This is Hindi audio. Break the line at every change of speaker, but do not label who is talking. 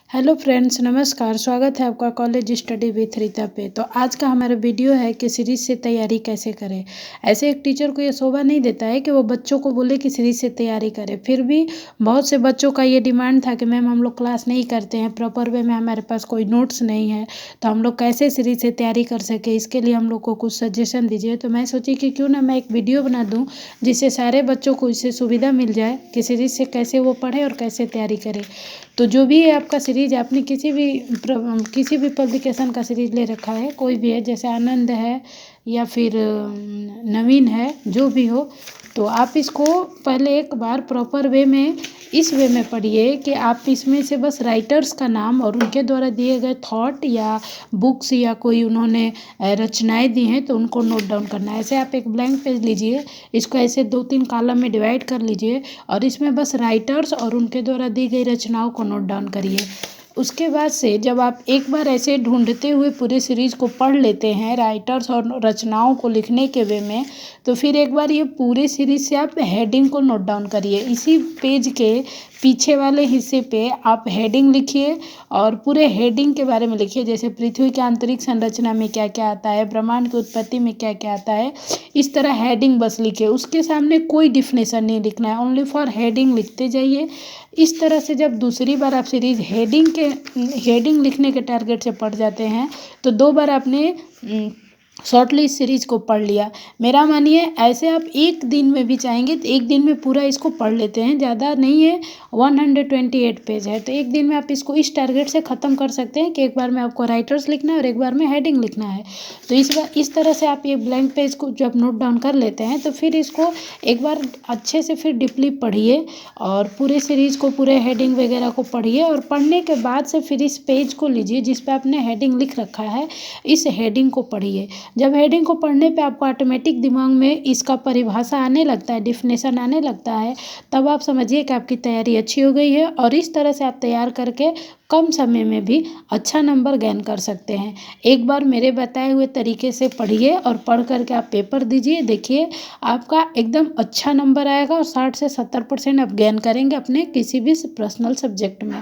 हेलो फ्रेंड्स, नमस्कार। स्वागत है आपका कॉलेज स्टडी विथ रीता पे। तो आज का हमारा वीडियो है कि सीरीज से तैयारी कैसे करें। ऐसे एक टीचर को ये शोभा नहीं देता है कि वो बच्चों को बोले कि सीरीज से तैयारी करें। फिर भी बहुत से बच्चों का ये डिमांड था कि मैम हम लोग क्लास नहीं करते हैं, प्रॉपर वे में हमारे पास कोई नोट्स नहीं है, तो हम लोग कैसे सीरीज से तैयारी कर सके, इसके लिए हम लोग को कुछ सजेशन दीजिए। तो मैं सोची कि क्यों ना मैं एक वीडियो बना दूँ जिससे सारे बच्चों को इससे सुविधा मिल जाए कि सीरीज से कैसे वो पढ़े और कैसे तैयारी करें। तो जो भी है आपका सीरीज, आपने किसी भी पब्लिकेशन का सीरीज ले रखा है, कोई भी है, जैसे आनंद है या फिर नवीन है, जो भी हो, तो आप इसको पहले एक बार प्रॉपर वे में इस वे में पढ़िए कि आप इसमें से बस राइटर्स का नाम और उनके द्वारा दिए गए थॉट या बुक्स या कोई उन्होंने रचनाएं दी हैं तो उनको नोट डाउन करना है। ऐसे आप एक ब्लैंक पेज लीजिए, इसको ऐसे 2-3 कॉलम में डिवाइड कर लीजिए और इसमें बस राइटर्स और उनके द्वारा दी गई रचनाओं को नोट डाउन करिए। उसके बाद से जब आप एक बार ऐसे ढूंढते हुए पूरे सीरीज को पढ़ लेते हैं राइटर्स और रचनाओं को लिखने के वे में, तो फिर एक बार ये पूरे सीरीज से आप हेडिंग को नोट डाउन करिए। इसी पेज के पीछे वाले हिस्से पे आप हेडिंग लिखिए और पूरे हेडिंग के बारे में लिखिए, जैसे पृथ्वी की आंतरिक संरचना में क्या क्या आता है, ब्रह्मांड की उत्पत्ति में क्या क्या आता है, इस तरह हेडिंग बस लिखिए। उसके सामने कोई डिफिनेशन नहीं लिखना है, ओनली फॉर हेडिंग लिखते जाइए। इस तरह से जब दूसरी बार आप सीरीज हेडिंग लिखने के टारगेट से पढ़ जाते हैं तो 2 बार आपने शॉर्टली सीरीज को पढ़ लिया। मेरा मानिए ऐसे आप एक दिन में भी चाहेंगे तो एक दिन में पूरा इसको पढ़ लेते हैं, ज़्यादा नहीं है, 128 पेज है, तो एक दिन में आप इसको इस टारगेट से ख़त्म कर सकते हैं कि एक बार में आपको राइटर्स लिखना है और एक बार में हेडिंग लिखना है। तो इस तरह से आप ये ब्लैंक पेज को जब नोट डाउन कर लेते हैं तो फिर इसको एक बार अच्छे से फिर डीपली पढ़िए और पूरे सीरीज़ को, पूरे हेडिंग वगैरह को पढ़िए और पढ़ने के बाद से फिर इस पेज को लीजिए जिस पे आपने हेडिंग लिख रखा है, इस हेडिंग को पढ़िए। जब हेडिंग को पढ़ने पे आपको ऑटोमेटिक दिमाग में इसका परिभाषा आने लगता है, डिफिनेशन आने लगता है, तब आप समझिए कि आपकी तैयारी अच्छी हो गई है और इस तरह से आप तैयार करके कम समय में भी अच्छा नंबर गेन कर सकते हैं। एक बार मेरे बताए हुए तरीके से पढ़िए और पढ़ करके आप पेपर दीजिए, देखिए आपका एकदम अच्छा नंबर आएगा और 60 से 70% आप गेन करेंगे अपने किसी भी पर्सनल सब्जेक्ट में।